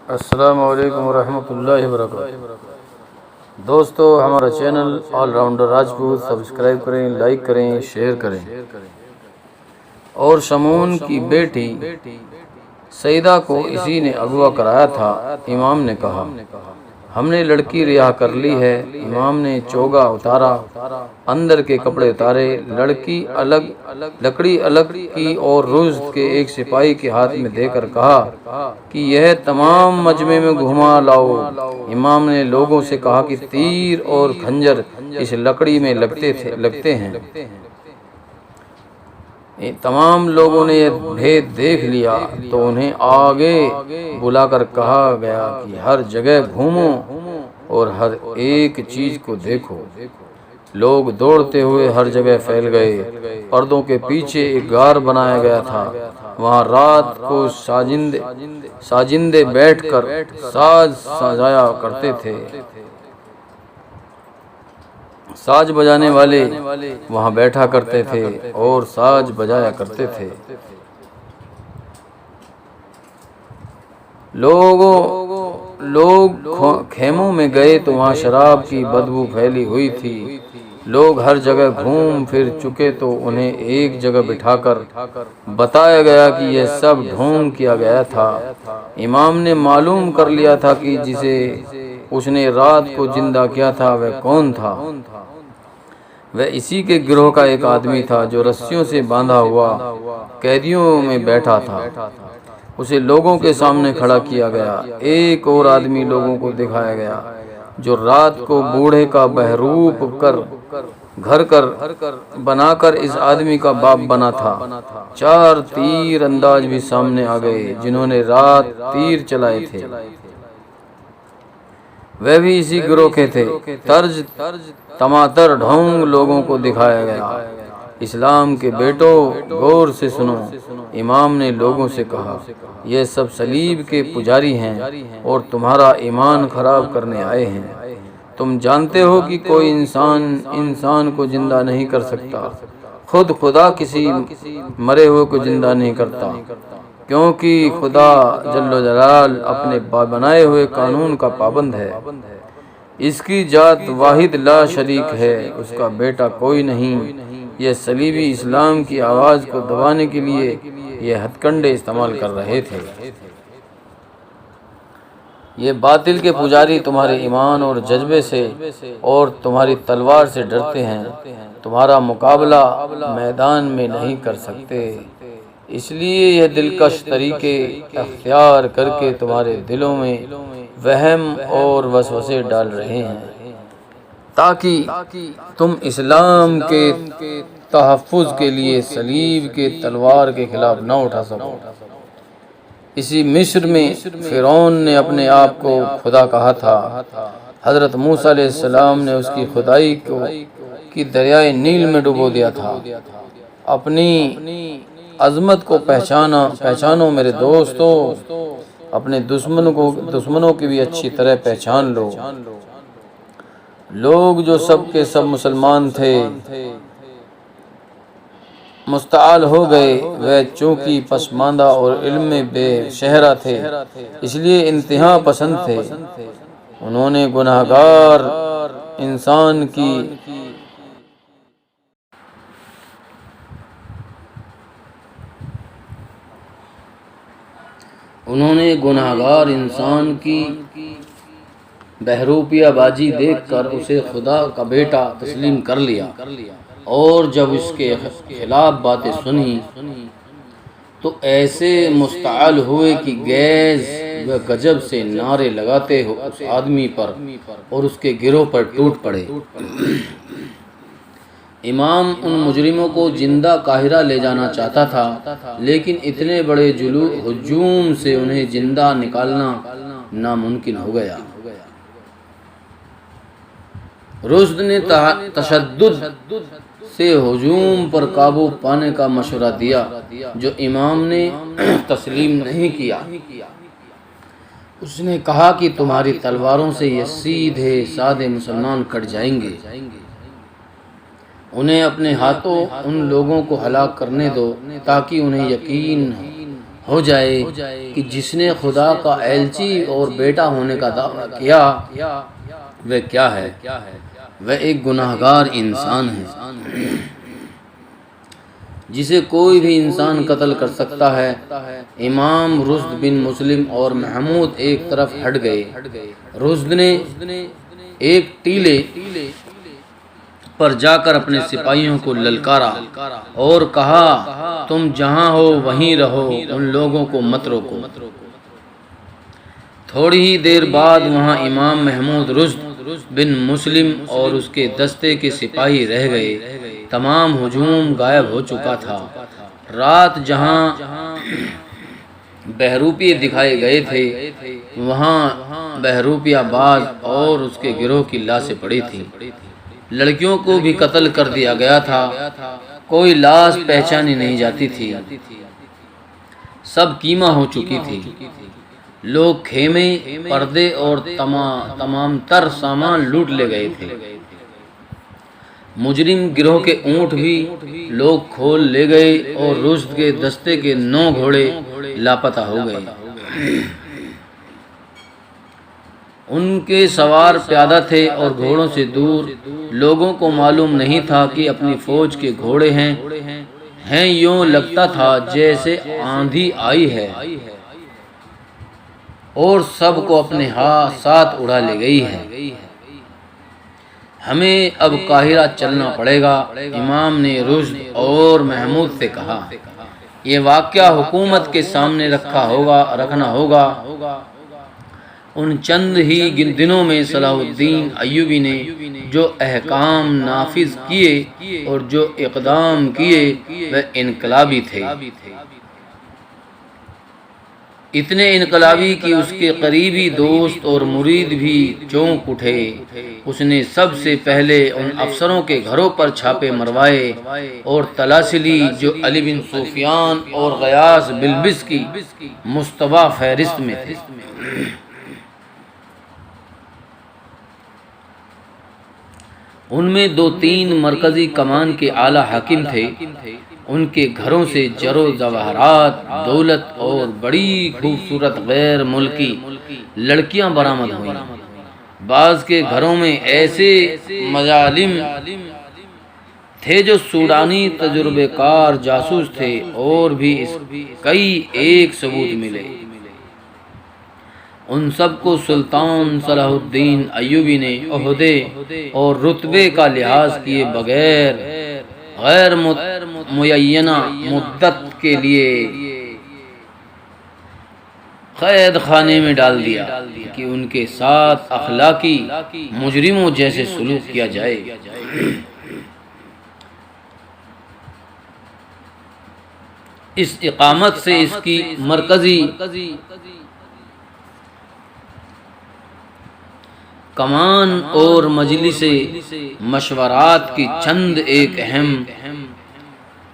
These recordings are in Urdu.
السلام علیکم ورحمۃ اللہ وبرکاتہ۔ دوستو، ہمارا channel all rounder Rajput subscribe کریں، لائک کریں، شیئر کریں۔ اور شمعون کی بیٹی سیدہ کو اسی نے اغوا کرایا تھا۔ امام نے کہا، ہم نے لڑکی رہا کر لی ہے۔ امام نے چوگا اتارا، اندر کے کپڑے اتارے، لکڑی الگ کی اور رزد کے ایک سپاہی کے ہاتھ میں دے کر کہا کہ یہ تمام مجمع میں گھما لاؤ۔ امام نے لوگوں سے کہا کہ تیر اور خنجر اس لکڑی میں لگتے ہیں۔ تمام لوگوں نے یہ بھید دیکھ لیا تو انہیں آگے بلا کر کہا گیا کہ ہر جگہ گھومو اور ہر ایک چیز کو دیکھو۔ لوگ دوڑتے ہوئے ہر جگہ پھیل گئے۔ پردوں کے پیچھے ایک غار بنایا گیا تھا، وہاں رات کو ساجندے بیٹھ کر ساز سجایا کرتے تھے۔ ساز بجانے والے وہاں بیٹھا کرتے تھے اور ساز بجایا کرتے تھے۔ لوگ خیموں میں گئے تو وہاں شراب کی بدبو پھیلی ہوئی تھی۔ لوگ ہر جگہ گھوم پھر چکے تو انہیں ایک جگہ بٹھا کر بتایا گیا کہ یہ سب ڈھونگ کیا گیا تھا۔ امام نے معلوم کر لیا تھا کہ جسے اس نے رات کو زندہ کیا تھا وہ کون تھا۔ وہ اسی کے گروہ کا ایک آدمی تھا جو رسیوں سے باندھا ہوا قیدیوں میں بیٹھا تھا۔ اسے لوگوں کے سامنے کھڑا کیا گیا۔ ایک اور آدمی لوگوں کو دکھایا گیا جو رات کو بوڑھے کا بہروپ گھر بنا کر اس آدمی کا باپ بنا تھا۔ 4 تیر انداز بھی سامنے آ گئے جنہوں نے رات تیر چلائے تھے، وہ بھی اسی گروہ کے تھے۔ طرز تماتر ڈھونگ لوگوں کو دکھایا گیا۔ اسلام کے بیٹو، غور سے سنو۔ امام نے لوگوں سے کہا، یہ سب صلیب کے پجاری ہیں اور تمہارا ایمان خراب کرنے آئے ہیں۔ تم جانتے ہو کہ کوئی انسان کو زندہ نہیں کر سکتا، خود خدا کسی مرے ہوئے کو زندہ نہیں کرتا، کیونکہ خدا جل و جلال اپنے بنائے ہوئے قانون کا پابند ہے۔ اس کی ذات واحد لا شریک ہے، اس کا بیٹا کوئی نہیں۔ یہ صلیبی اسلام کی آواز کو دبانے کے لیے یہ ہتھ کنڈے استعمال کر رہے تھے۔ یہ باطل کے پجاری تمہارے ایمان اور جذبے سے اور تمہاری تلوار سے ڈرتے ہیں، تمہارا مقابلہ میدان میں نہیں کر سکتے، اس لیے یہ دلکش طریقے اختیار کر کے تمہارے دلوں میں وہم اور وسوسے ڈال رہے ہیں تاکہ تم اسلام کے تحفظ کے لیے صلیب کے تلوار کے خلاف نہ اٹھا سکو۔ اسی مصر میں فرعون نے اپنے آپ کو خدا کہا تھا۔ حضرت موسیٰ علیہ السلام نے اس کی خدائی کی دریائے نیل میں ڈبو دیا تھا۔ اپنی عظمت کو پہچانو میرے دوستو، اپنے دشمنوں کی بھی اچھی طرح پہچان لو۔ لوگ جو سب کے سب مسلمان تھے مستعال ہو گئے، وہ چونکہ پسماندہ اور علم میں بے شہرہ تھے اس لیے انتہا پسند تھے۔ انہوں نے گناہگار انسان کی بہروپیہ بازی دیکھ کر اسے خدا کا بیٹا تسلیم کر لیا، اور جب اس کے خلاف باتیں سنی تو ایسے مستعال ہوئے کہ گیز و غضب سے نعرے لگاتے ہو اس آدمی پر اور اس کے گروہ پر ٹوٹ پڑے۔ امام ان مجرموں کو زندہ قاہرہ لے جانا چاہتا تھا، لیکن اتنے بڑے ہجوم سے انہیں زندہ نکالنا ناممکن ہو گیا۔ رشد نے تشدد سے ہجوم پر قابو پانے کا مشورہ دیا، جو امام نے تسلیم نہیں کیا۔ اس نے کہا کہ تمہاری تلواروں سے یہ سیدھے سادے مسلمان کٹ جائیں گے، انہیں اپنے ہاتھوں ان لوگوں کو ہلاک کرنے دو تاکہ انہیں یقین ہو جائے کہ جس نے خدا کا ایلچی اور بیٹا ہونے کا دعویٰ کیا وہ کیا ہے؟ وہ ایک گناہگار انسان ہے جسے کوئی بھی انسان قتل کر سکتا ہے۔ امام رشد بن مسلم اور محمود ایک طرف ہٹ گئے۔ رشد نے ایک ٹیلے پر جا کر اپنے سپاہیوں کو للکارا اور کہا تم جہاں ہو وہیں رہو، ان لوگوں کو مت روکو۔ تھوڑی ہی دیر بعد وہاں امام محمود رشد بن مسلم اور اس کے دستے کے سپاہی رہ گئے۔ تمام ہجوم غائب ہو چکا تھا۔ رات جہاں بہروپیے دکھائے گئے تھے وہاں بہروپیہ باز اور اس کے گروہ کی لاشیں پڑی تھیں۔ لڑکیوں کو بھی قتل کر دیا گیا تھا، کوئی لاش پہچانی نہیں جاتی تھی، سب کیما ہو چکی تھی۔ لوگ خیمے، پردے اور تمام تر سامان لوٹ لے گئے تھے۔ مجرم گروہ کے اونٹ بھی لوگ کھول لے گئے اور رشد کے دستے کے 9 گھوڑے لاپتہ ہو گئے۔ ان کے سوار پیادہ تھے اور گھوڑوں سے دور۔ لوگوں کو معلوم نہیں تھا کہ اپنی فوج کے گھوڑے ہیں، یوں لگتا تھا جیسے آندھی آئی ہے اور سب کو اپنے ساتھ اڑا لے گئی ہے۔ ہمیں اب قاہرہ چلنا پڑے گا، امام نے رشد اور محمود سے کہا۔ یہ واقعہ حکومت کے سامنے رکھنا ہوگا۔ ان چند ہی دنوں میں صلاح الدین ایوبی نے جو احکام نافذ کیے اور جو اقدام کیے وہ انقلابی تھے، اتنے انقلابی کہ اس کے قریبی دوست اور مرید بھی چونک اٹھے۔ اس نے سب سے پہلے ان افسروں کے گھروں پر چھاپے مروائے اور تلاشی لی جو علی بن سفیان اور غیاث بلبس کی مصطبہ فہرست میں تھے۔ ان میں 2-3 مرکزی کمان کے اعلی حاکم تھے۔ ان کے گھروں سے زر و جواہرات، دولت اور بڑی خوبصورت غیر ملکی لڑکیاں برآمد ہوئیں۔ بعض کے گھروں میں ایسے مظالم تھے جو سوڈانی تجربے کار جاسوس تھے، اور بھی کئی ایک ثبوت ملے۔ ان سب کو سلطان صلاح الدین ایوبی نے عہدے اور رتبے کا لحاظ کیے بغیر غیر معینہ مدت کے لیے قید خانے میں ڈال دیا کہ ان کے ساتھ اخلاقی مجرموں جیسے سلوک کیا جائے۔ اس اقامت سے اس کی مرکزی کمان اور مجلس مشورات کی چند ایک اہم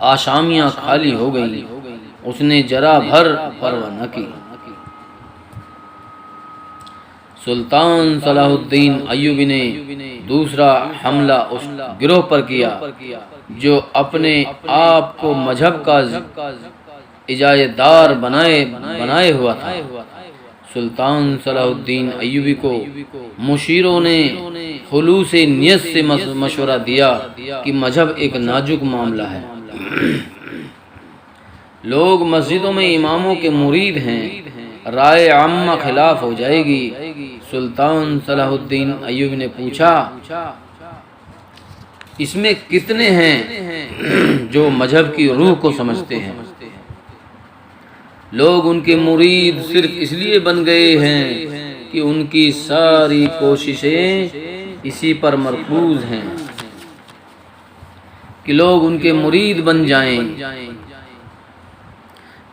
آشامیاں خالی ہو گئیں۔ اس نے ذرا بھر پرواہ نہ کی۔ سلطان صلاح الدین ایوبی نے دوسرا حملہ اس گروہ پر کیا جو اپنے آپ کو مذہب کا اجازت دار بنائے ہوا تھا۔ سلطان صلاح الدین ایوبی کو مشیروں نے خلوص نیت سے مشورہ دیا کہ مذہب ایک نازک معاملہ ہے، لوگ مسجدوں میں اماموں کے مرید ہیں، رائے عامہ خلاف ہو جائے گی۔ سلطان صلاح الدین ایوبی نے پوچھا اس میں کتنے ہیں جو مذہب کی روح کو سمجھتے ہیں؟ لوگ ان کے مرید صرف اس لیے بن گئے ہیں کہ ان کی ساری کوششیں اسی پر مرکوز ہیں کہ لوگ ان کے مرید بن جائیں۔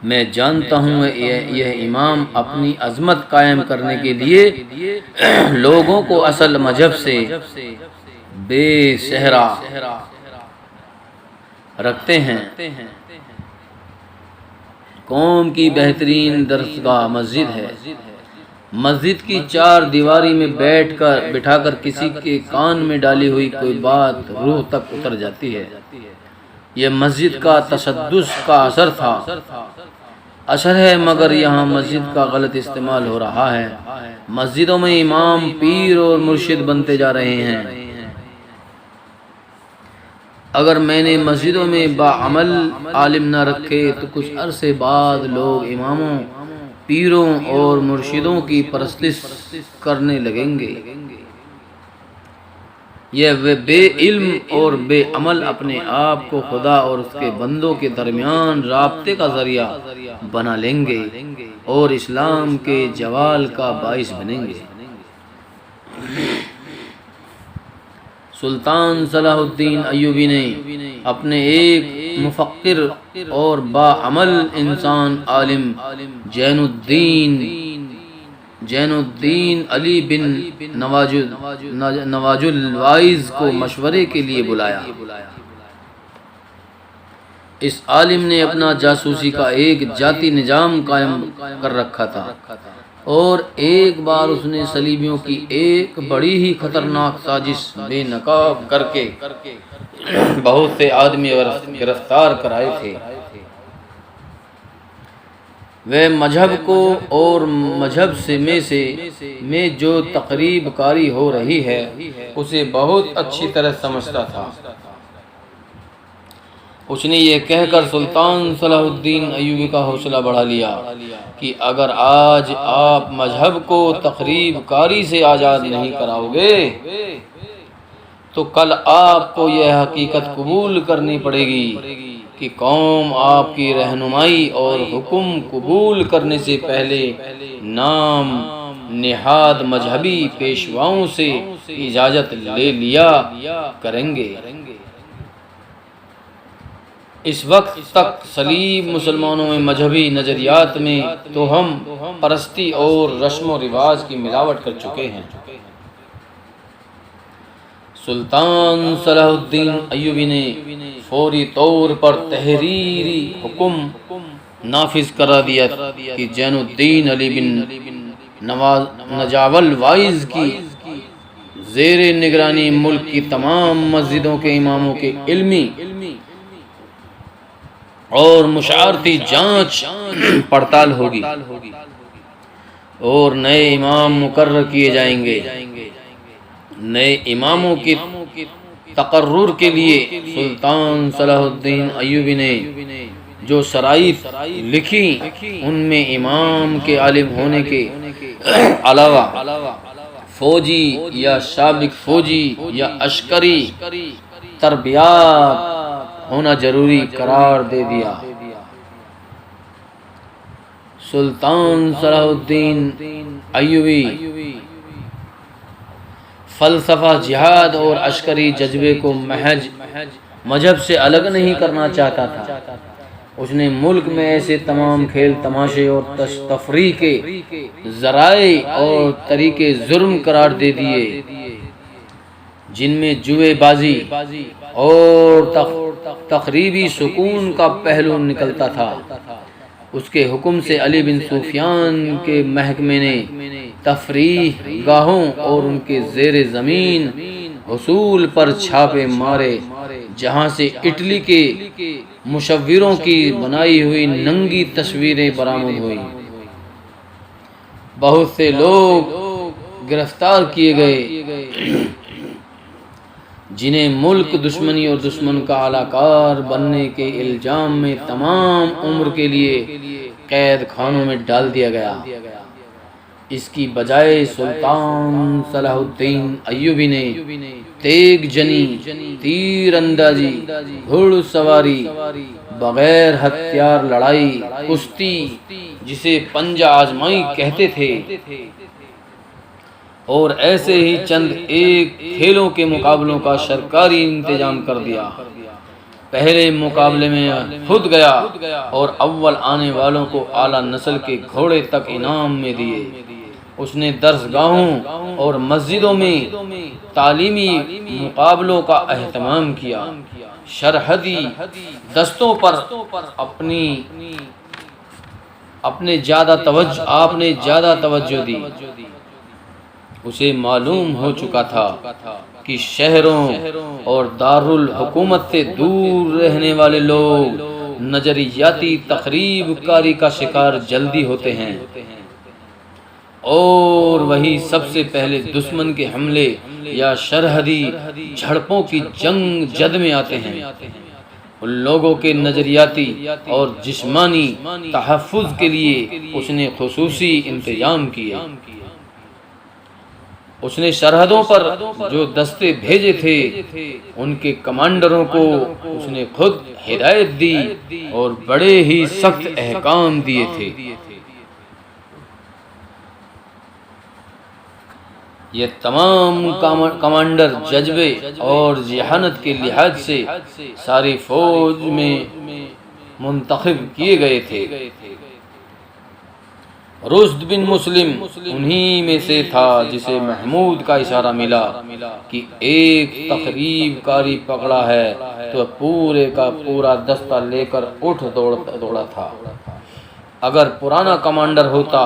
میں جانتا ہوں یہ امام اپنی عظمت قائم کرنے کے لیے لوگوں کو اصل مذہب سے بے سہرا رکھتے ہیں۔ قوم کی بہترین درسگاہ مسجد ہے۔ مسجد کی 4 دیواری میں بٹھا کر کسی کے کان میں ڈالی ہوئی کوئی بات روح تک اتر جاتی ہے۔ یہ مسجد کا تشدد کا اثر تھا۔ اشر ہے مگر یہاں مسجد کا غلط استعمال ہو رہا ہے۔ مسجدوں میں امام پیر اور مرشد بنتے جا رہے ہیں۔ اگر میں نے مسجدوں میں باعمل عالم نہ رکھے تو کچھ عرصے بعد لوگ اماموں، پیروں اور مرشدوں کی پرستش کرنے لگیں گے۔ یہ وہ بے علم اور بے عمل اپنے آپ کو خدا اور اس کے بندوں کے درمیان رابطے کا ذریعہ بنا لیں گے اور اسلام کے زوال کا باعث بنیں گے۔ سلطان صلاح الدین ایوبی نے اپنے ایک مفکر اور باعمل انسان عالم جین الدین علی بن نواج الوائز کو مشورے کے لیے بلایا۔ اس عالم نے اپنا جاسوسی کا ایک ذاتی نظام قائم کر رکھا تھا اور ایک بار اس نے صلیبیوں کی ایک بڑی ہی خطرناک سازش بے نقاب کر کے بہت سے آدمی گرفتار کرائے تھے۔ وہ مذہب کو اور مذہب میں جو تقریب کاری ہو رہی ہے اسے بہت اچھی طرح سمجھتا تھا۔ اس نے یہ کہہ کر سلطان صلاح الدین ایوبی کا حوصلہ بڑھا لیا کہ اگر آج آپ مذہب کو تقریب کاری سے آزاد نہیں کراؤ گے تو کل آپ کو یہ حقیقت قبول کرنی پڑے گی کہ قوم آپ کی رہنمائی اور حکم قبول کرنے سے پہلے نام نہاد مذہبی پیشواؤں سے اجازت لے لیا کریں گے۔ اس وقت تک سلیم مسلمانوں میں مذہبی نظریات میں توہم پرستی اور رسم و رواج کی ملاوٹ کر چکے ہیں۔ سلطان صلاح الدین ایوبی نے فوری طور پر تحریری حکم نافذ کرا دیا کہ جین الدین علی بن نجاول وائز کی زیر نگرانی ملک کی تمام مسجدوں کے اماموں کے علمی اور مشاورتی جانچ پڑتال ہوگی اور نئے امام مقرر کیے جائیں گے۔ نئے اماموں کی تقرر کے لیے سلطان صلاح الدین ایوبی نے جو شرائط لکھی ان میں امام کے عالم ہونے کے علاوہ فوجی یا سابق فوجی یا عسکری تربیات ہونا ضروری قرار دے دیا۔ سلطان صلاح الدین ایوبی فلسفہ جہاد اور عسکری جذبے کو محض مذہب سے الگ نہیں کرنا چاہتا تھا۔ اس نے ملک میں ایسے تمام کھیل تماشے اور تفریح کے ذرائع اور طریقے جرم قرار دے دیے جن میں جوئے بازی اور تقریبی سکون کا پہلو نکلتا تھا۔ اس کے حکم سے علی بن سفیان کے محکمے نے تفریح گاہوں اور ان کے زیر زمین حصول پر چھاپے مارے جہاں سے اٹلی کے مصوروں کی بنائی ہوئی ننگی تصویریں برآمد ہوئیں۔ بہت سے لوگ گرفتار کیے گئے جنہیں ملک دشمنی اور دشمن کا اعلیٰ بننے کے الزام میں تمام عمر کے لیے قید خانوں میں ڈال دیا گیا۔ اس کی بجائے سلطان صلاح الدین ایوبی نے تیگ جنی، تیر اندازی، گھڑ سواری، بغیر ہتھیار لڑائی، کشتی جسے پنجہ آزمائی کہتے تھے اور ایسے ہی چند ایک کھیلوں کے مقابلوں کا سرکاری انتظام کر دیا۔ پہلے مقابلے میں خود گیا اور اول آنے والوں کو اعلیٰ نسل کے گھوڑے تک انعام میں دیے۔ اس نے درسگاہوں اور مسجدوں میں تعلیمی مقابلوں کا اہتمام کیا۔ سرحدی دستوں پر آپ نے زیادہ توجہ دی۔ اسے معلوم ہو چکا تھا کہ شہروں اور دارالحکومت سے دور رہنے والے لوگ نظریاتی تخریب کاری کا شکار جلدی ہوتے ہیں، اور وہی سب سے پہلے دشمن کے حملے یا سرحدی جھڑپوں کی جنگ جد میں آتے ہیں۔ ان لوگوں کے نظریاتی اور جسمانی تحفظ کے لیے اس نے خصوصی انتظام کیے۔ اس نے سرحدوں پر جو دستے بھیجے تھے ان کے کمانڈروں کو اس نے خود ہدایت دی اور بڑے ہی سخت احکام دیے تھے۔ یہ تمام کمانڈر جذبے اور ذہانت کے لحاظ سے ساری فوج میں منتخب کیے گئے تھے۔ رشد بن مسلم انہی میں سے تھا جسے محمود کا اشارہ ملا کہ ایک تخریب کاری پکڑا ہے تو پورے کا پورا دستہ لے کر اٹھ دوڑا تھا۔ اگر پرانا کمانڈر ہوتا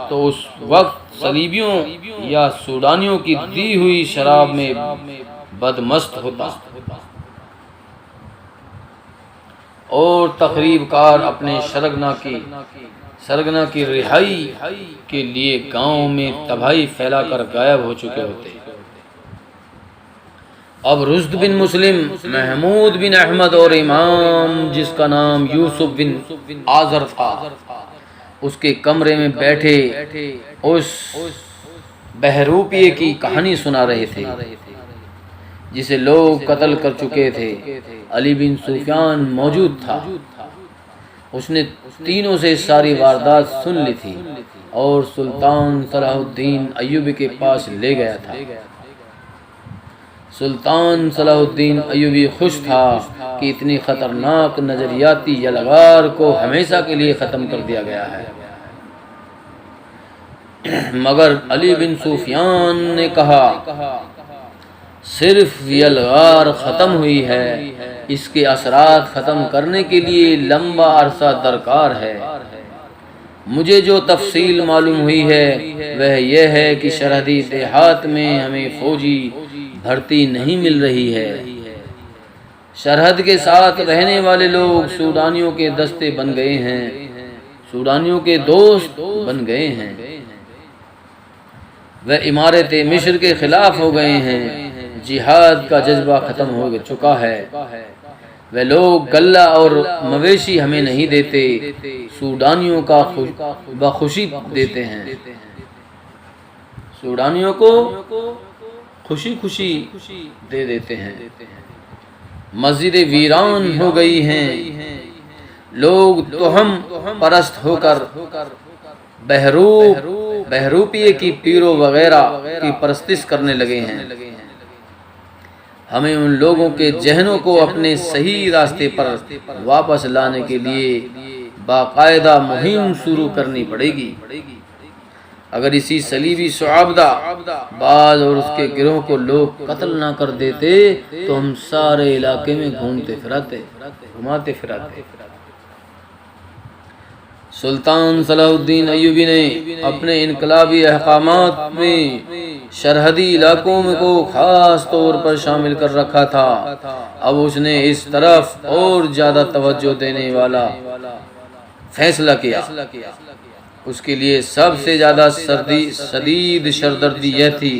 تو اس وقت صلیبیوں یا سوڈانیوں کی دی ہوئی شراب میں بدمست ہوتا، اور تخریب کار اپنے سرگنا کی رہائی کے لیے گاؤں میں تباہی پھیلا کر غائب ہو چکے ہوتے۔ اب رشد بن مسلم، محمود بن احمد اور امام جس کا نام یوسف بن آذر تھا اس کے کمرے میں بیٹھے اس بہروپیے کی کہانی سنا رہے تھے جسے لوگ قتل کر چکے تھے۔ علی بن سفیان موجود تھا۔ اس نے تینوں سے ساری واردات سن لی تھی اور سلطان صلاح الدین ایوبی کے پاس لے گیا تھا۔ سلطان صلاح الدین ایوبی خوش تھا کہ اتنی خطرناک نظریاتی یلغار کو ہمیشہ کے لیے ختم کر دیا گیا ہے، مگر علی بن سفیان نے کہا صرف یلغار ختم ہوئی ہے، اس کے اثرات ختم کرنے کے لیے لمبا عرصہ درکار ہے۔ مجھے جو تفصیل معلوم ہوئی ہے وہ یہ ہے کہ سرحدی دیہات میں ہمیں فوجی بھرتی نہیں مل رہی ہے۔ سرحد کے ساتھ رہنے والے لوگ سوڈانیوں کے دستے بن گئے ہیں، سوڈانیوں کے دوست بن گئے ہیں، وہ امارت مصر کے خلاف ہو گئے ہیں، جہاد کا جذبہ ختم ہو چکا ہے، وہ لوگ غلہ اور مویشی ہمیں نہیں دیتے، سوڈانیوں کا بخوشی دیتے ہیں، سوڈانیوں کو خوشی دے دیتے ہیں۔ مسجدیں ویران ہو گئی ہیں، لوگ توہم پرست ہو کر بہروپیے کی پیروں وغیرہ کی پرستش کرنے لگے ہیں۔ ہمیں ان لوگوں کے ذہنوں کو اپنے صحیح راستے پر واپس لانے کے لیے باقاعدہ مہم شروع کرنی پڑے گی۔ اگر اسی صلیبی شعبدہ باز اور اس کے گروہ کو لوگ قتل نہ کر دیتے تو ہم سارے علاقے میں گھوماتے پھراتے۔ سلطان صلاح الدین ایوبی نے اپنے انقلابی احکامات میں سرحدی علاقوں کو خاص طور پر شامل کر رکھا تھا۔ اب اس نے اس طرف اور زیادہ توجہ دینے والا فیصلہ کیا۔ اس کے لیے سب سے زیادہ شدید سردردی یہ تھی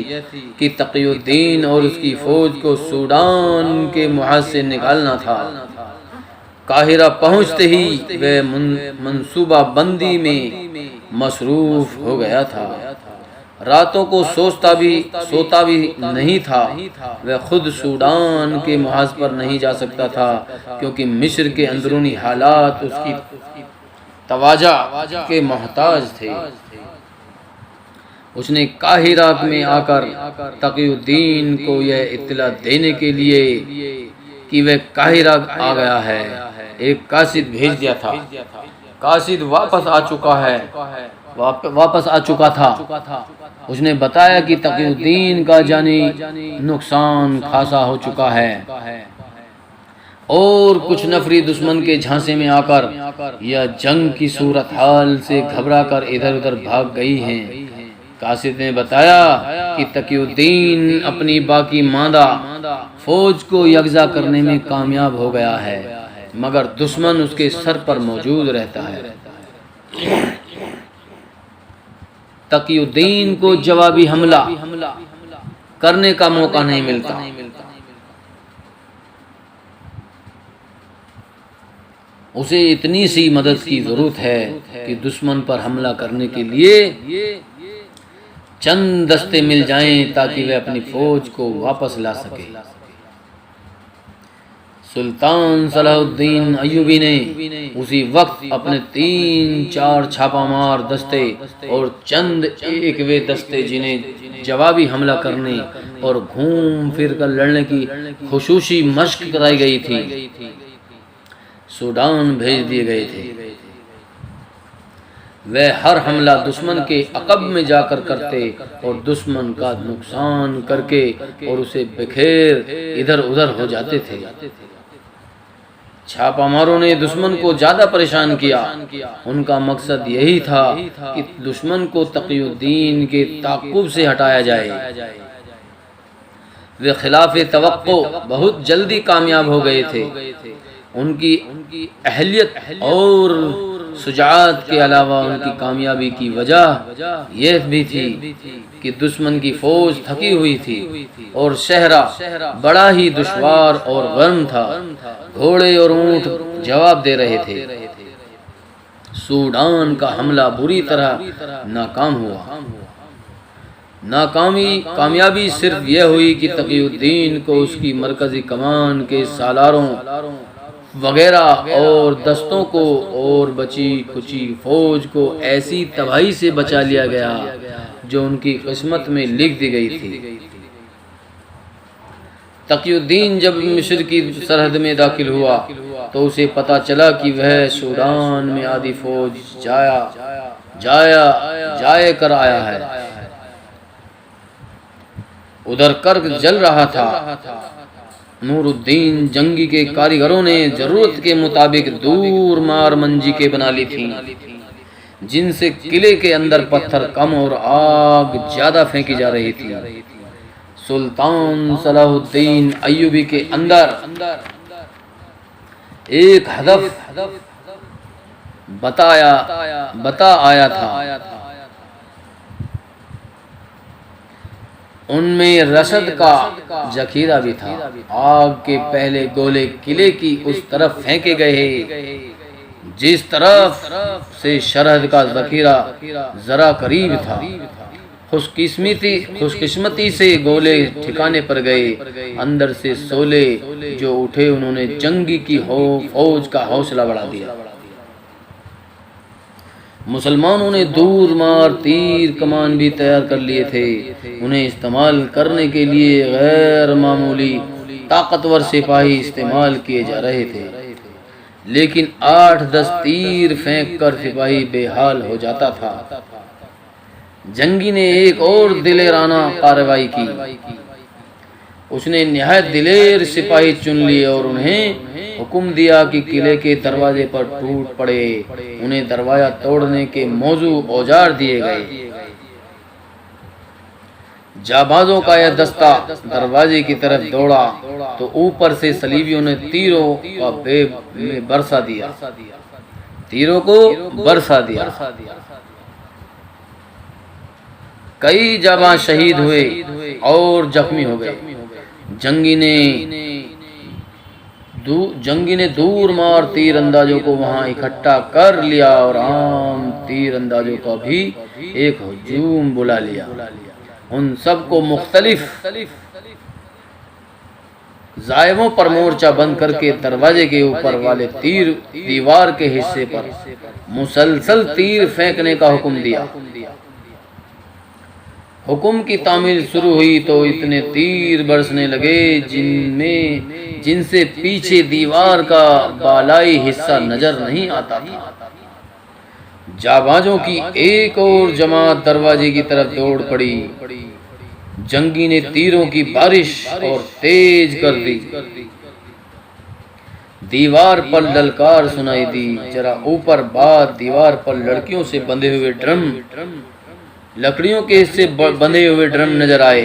کہ تقی الدین اور اس کی فوج کو سوڈان کے محاذ سے نکالنا تھا۔ قاہرہ پہنچتے ہی وہ منصوبہ بندی میں مصروف ہو گیا تھا، راتوں کو سوتا بھی نہیں تھا۔ وہ خود سوڈان کے محاذ پر نہیں جا سکتا تھا کیونکہ مصر کے اندرونی حالات اس کی توجہ کے محتاج تھے۔ اس نے قاہرہ میں آ کر تقی الدین کو یہ اطلاع دینے کے لیے کہ وہ قاہرہ آ گیا ہے ایک قاصد بھیج دیا تھا۔ قاصد واپس آ چکا تھا۔ اس نے بتایا کہ تقی الدین کا جانی نقصان خاصا ہو چکا ہے اور کچھ نفری دشمن کے جھانسے میں آ کر یا جنگ کی صورتحال سے گھبرا کر ادھر ادھر بھاگ گئی ہیں۔ قاصد نے بتایا کہ تقی الدین اپنی باقی ماندہ فوج کو یکجا کرنے میں کامیاب ہو گیا ہے، مگر دشمن اس کے سر پر موجود رہتا ہے۔ تقی الدین کو جوابی حملہ کرنے کا موقع نہیں ملتا۔ اسے اتنی سی مدد کی ضرورت ہے کہ دشمن پر حملہ کرنے کے لیے چند دستے مل جائیں تاکہ وہ اپنی فوج کو واپس لا سکے۔ سلطان صلاح الدین ایوبی نے اسی وقت اپنے 3-4 چھاپا مار دستے اور چند ایکوے دستے جنہیں جوابی حملہ کرنے اور گھوم پھر کر لڑنے کی خصوصی مشق کرائی گئی تھی، سوڈان بھیج دیے گئے تھے۔ وہ ہر حملہ دشمن کے عقب میں جا کر کرتے اور دشمن کا نقصان کر کے اور اسے بکھیر ادھر ادھر ہو جاتے تھے۔ چھاپا ماروں نے دشمن کو زیادہ پریشان کیا۔ ان کا مقصد یہی تھا کہ دشمن کو تقی الدین کے تعاقب سے ہٹایا جائے۔ وہ خلاف توقع بہت جلدی کامیاب ہو گئے تھے۔ ان کی اہلیت اور شجاعت کے علاوہ ان کی کامیابی کی وجہ یہ بھی تھی کہ دشمن کی فوج تھکی ہوئی تھی اور صحرا بڑا ہی دشوار اور گرم تھا۔ گھوڑے اور اونٹ جواب دے رہے تھے۔ سوڈان کا حملہ بری طرح ناکام ہوا۔ کامیابی صرف یہ ہوئی کہ تقی الدین کو اس کی مرکزی کمان کے سالاروں وغیرہ اور دستوں کو اور بچی کچی فوج کو ایسی تباہی سے بچا لیا گیا جو ان کی قسمت میں لکھ دی گئی تھی۔ تقی الدین جب مصر کی سرحد میں داخل ہوا تو اسے پتہ چلا کہ وہ سوڈان میں آدھی فوج جائے کر آیا ہے۔ ادھر کرگ جل رہا تھا۔ نور الدین جنگی کے کاریگروں نے ضرورت کے مطابق دور مار منجیقیں بنا لی تھیں جن سے قلعے کے اندر پتھر کم اور آگ زیادہ پھینکی جا رہی تھی۔ سلطان صلاح الدین ایوبی کے اندر ایک ہدف بتا آیا تھا۔ ان میں رسد کا ذخیرہ بھی تھا۔ آگ کے پہلے گولے قلعے کی اس طرف پھینکے گئے جس طرف سے شرحد کا ذخیرہ ذرا قریب تھا۔ خوش قسمتی سے گولے ٹھکانے پر گئے۔ اندر سے سولے جو اٹھے انہوں نے جنگی کی فوج کا حوصلہ بڑھا دیا۔ مسلمانوں نے دور مار تیر کمان بھی تیار کر لیے تھے۔ انہیں استعمال کرنے کے لیے غیر معمولی طاقتور سپاہی استعمال کیے جا رہے تھے، لیکن 8-10 تیر پھینک کر سپاہی بے حال ہو جاتا تھا۔ جنگی نے ایک اور دلیرانہ کارروائی کی۔ اس نے نہایت دلیر سپاہی چن لیے اور انہیں حکم دیا کہ قلعے کے دروازے پر ٹوٹ پڑے۔ انہیں دروازہ توڑنے کے موزوں اوزار دیے گئے۔ جابازوں کا یہ دستہ دروازے کی طرف دوڑا تو اوپر سے صلیبیوں نے تیروں کا برسا دیا۔ کئی جاباں شہید ہوئے اور زخمی ہو گئے۔ جنگی نے دور مار تیر اندازوں کو وہاں اکٹھا کر لیا اور عام تیر اندازوں کا بھی ایک ہجوم بلا لیا۔ ان سب کو مختلف زائموں پر مورچہ بند کر کے دروازے کے اوپر والے دیوار کے حصے پر مسلسل تیر پھینکنے کا حکم دیا۔ حکم کی تعمیل شروع ہوئی تو اتنے تیر برسنے لگے جن سے پیچھے دیوار کا بالائی حصہ نظر نہیں آتا تھا۔ جابازوں کی ایک اور جماعت دروازے کی طرف دوڑ پڑی۔ جنگی نے تیروں کی بارش اور تیز کر دی۔ دیوار پر للکار سنائی دی۔ ذرا اوپر بعد دیوار پر لکڑیوں سے بندھے ہوئے ڈرم نظر آئے۔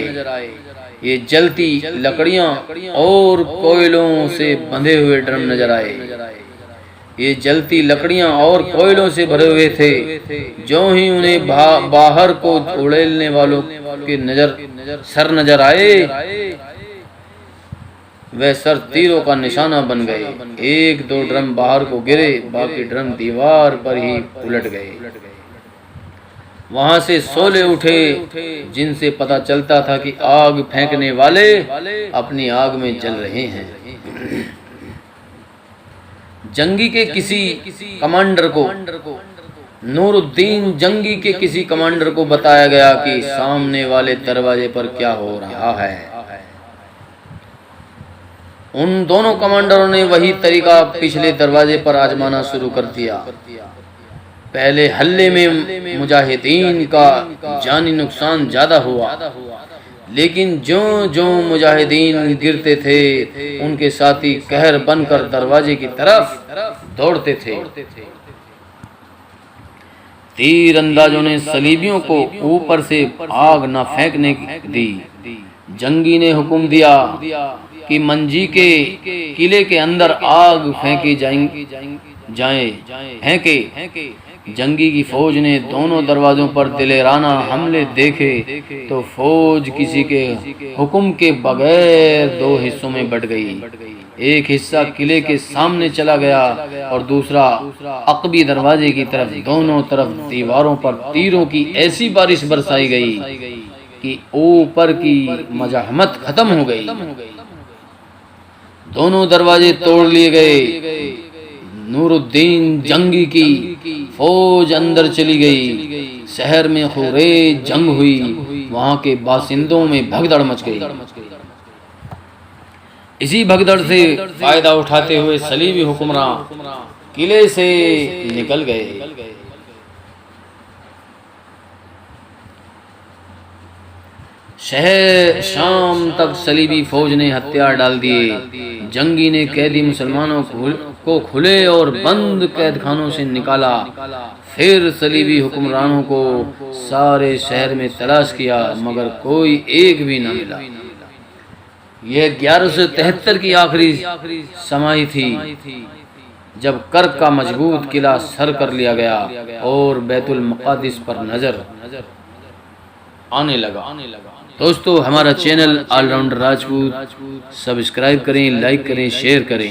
یہ جلتی لکڑیاں اور کوئلوں سے بندھے ہوئے ڈرم نظر آئے۔ یہ جلتی لکڑیاں اور کوئلوں سے بھرے ہوئے تھے۔ جو ہی انہیں باہر کو اڑیلنے والوں کے سر نظر آئے، وہ سر تیروں کا نشانہ بن گئے۔ ایک دو ڈرم باہر کو گرے، باقی ڈرم دیوار پر ہی الٹ گئے۔ وہاں سے شعلے اٹھے جن سے پتہ چلتا تھا کہ آگ پھینکنے والے اپنی آگ میں جل رہے ہیں۔ جنگی کے کسی کمانڈر کو نور الدین جنگی کے کسی کمانڈر کو بتایا گیا کہ سامنے والے دروازے پر کیا ہو رہا ہے۔ ان دونوں کمانڈروں نے وہی طریقہ پچھلے دروازے پر آزمانا شروع کر دیا۔ پہلے حلے میں مجاہدین کا جانی نقصان زیادہ ہوا، لیکن جو مجاہدین گرتے تھے ان کے ساتھی قہر بن کر دروازے کی طرف دوڑتے تھے۔ تیر اندازوں نے صلیبیوں کو اوپر سے آگ نہ پھینکنے دی۔ جنگی نے حکم دیا کہ منجی کے قلعے کے اندر آگ پھینکی جائے۔ جنگی کی فوج نے دونوں دروازوں پر دلیرانہ حملے دیکھے تو فوج کسی کے حکم کے بغیر دو حصوں میں بٹ گئی۔ ایک حصہ قلعے کے سامنے چلا گیا اور دوسرا عقبی دروازے کی طرف۔ دونوں طرف دیواروں پر تیروں کی ایسی بارش برسائی گئی کہ اوپر کی مزاحمت ختم ہو گئی۔ دونوں دروازے توڑ لیے گئے۔ نور الدین جنگی کی فوج اندر چلی گئی۔ شہر میں خوریز جنگ ہوئی، وہاں کے باشندوں میں بھگدڑ مچ گئی۔ اسی بھگدڑ سے فائدہ اٹھاتے ہوئے صلیبی حکمراں قلعے سے نکل گئے۔ شہر شام تک صلیبی فوج نے ہتھیار ڈال دیے۔ جنگی نے قیدی مسلمانوں کو کھلے اور بند قید خانوں سے نکالا۔ پھر صلیبی حکمرانوں کو سارے شہر میں تلاش کیا مگر کوئی ایک بھی نہ ملا۔ یہ 1173 کی آخری سمائی تھی جب کرک کا مضبوط قلعہ سر کر لیا گیا اور بیت المقدس پر نظر آنے لگا۔ دوستو، ہمارا channel all rounder Rajput subscribe کریں، لائک کریں، شیئر کریں۔